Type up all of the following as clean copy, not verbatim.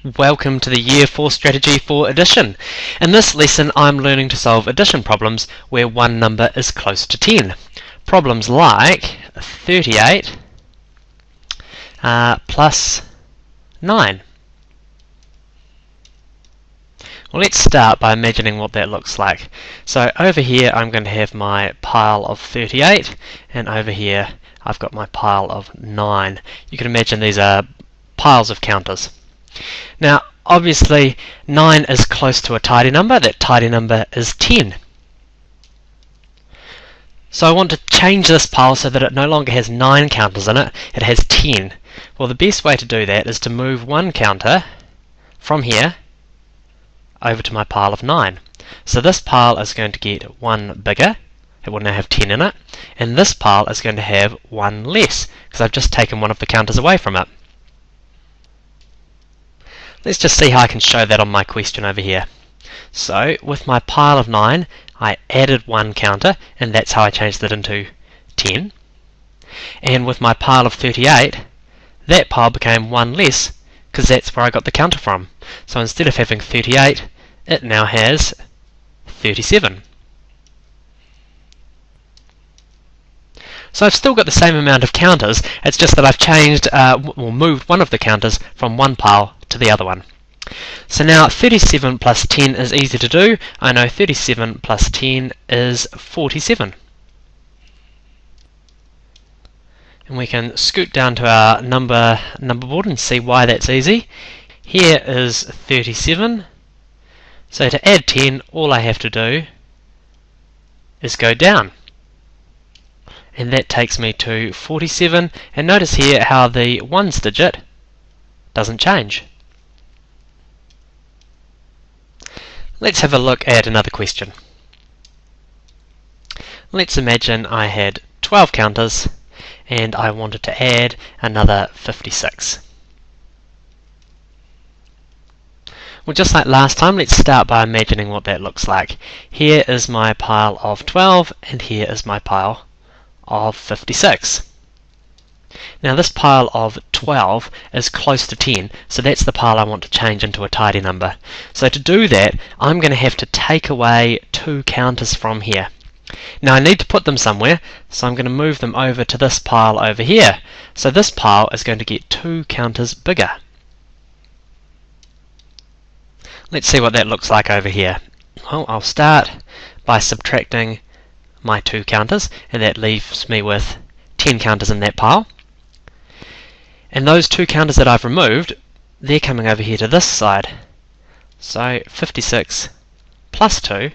Welcome to the Year 4 Strategy for Addition. In this lesson I'm learning to solve addition problems where one number is close to 10. Problems like 38 plus 9. Well, let's start by imagining what that looks like. So over here I'm going to have my pile of 38 and over here I've got my pile of 9. You can imagine these are piles of counters. Now, obviously, 9 is close to a tidy number. That tidy number is 10. So I want to change this pile so that it no longer has 9 counters in it, it has 10. Well, the best way to do that is to move one counter from here over to my pile of 9. So this pile is going to get one bigger, it will now have 10 in it, and this pile is going to have one less, because I've just taken one of the counters away from it. Let's just see how I can show that on my question over here. So, with my pile of 9, I added one counter, and that's how I changed it into 10. And with my pile of 38, that pile became one less, because that's where I got the counter from. So instead of having 38, it now has 37. So I've still got the same amount of counters, it's just that I've changed, or moved one of the counters from one pile to the other one. So now 37 plus 10 is easy to do. I know 37 plus 10 is 47. And we can scoot down to our number board and see why that's easy. Here is 37. So to add 10, all I have to do is go down. And that takes me to 47. And notice here how the ones digit doesn't change. Let's have a look at another question. Let's imagine I had 12 counters and I wanted to add another 56. Well, just like last time, let's start by imagining what that looks like. Here is my pile of 12 and here is my pile of 56. Now this pile of 12 is close to 10, so that's the pile I want to change into a tidy number. So to do that, I'm going to have to take away two counters from here. Now I need to put them somewhere, so I'm going to move them over to this pile over here. So this pile is going to get two counters bigger. Let's see what that looks like over here. Well, I'll start by subtracting my two counters, and that leaves me with 10 counters in that pile. And those two counters that I've removed, they're coming over here to this side. So 56 plus 2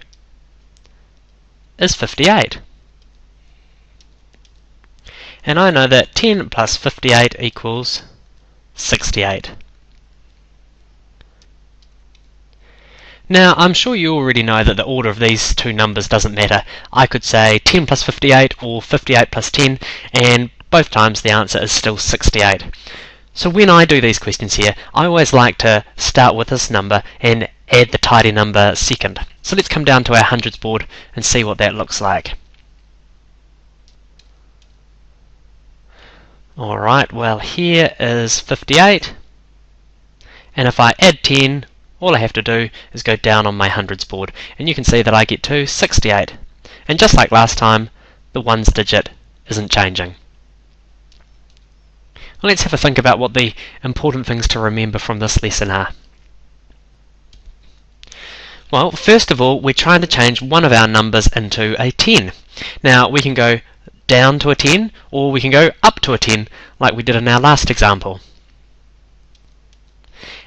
is 58. And I know that 10 plus 58 equals 68. Now, I'm sure you already know that the order of these two numbers doesn't matter. I could say 10 plus 58 or 58 plus 10, and both times the answer is still 68. So when I do these questions here, I always like to start with this number and add the tidy number second. So let's come down to our hundreds board and see what that looks like. Alright, well here is 58, and if I add 10, all I have to do is go down on my hundreds board, and you can see that I get to 68. And just like last time, the ones digit isn't changing. Well, let's have a think about what the important things to remember from this lesson are. Well, first of all, we're trying to change one of our numbers into a 10. Now, we can go down to a 10, or we can go up to a 10, like we did in our last example.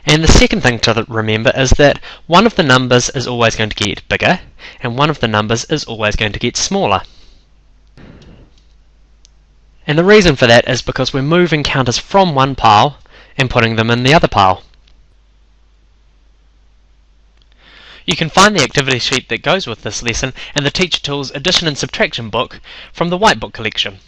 And the second thing to remember is that one of the numbers is always going to get bigger, and one of the numbers is always going to get smaller. And the reason for that is because we're moving counters from one pile and putting them in the other pile. You can find the activity sheet that goes with this lesson in the Teacher Tools Addition and Subtraction book from the White Book collection.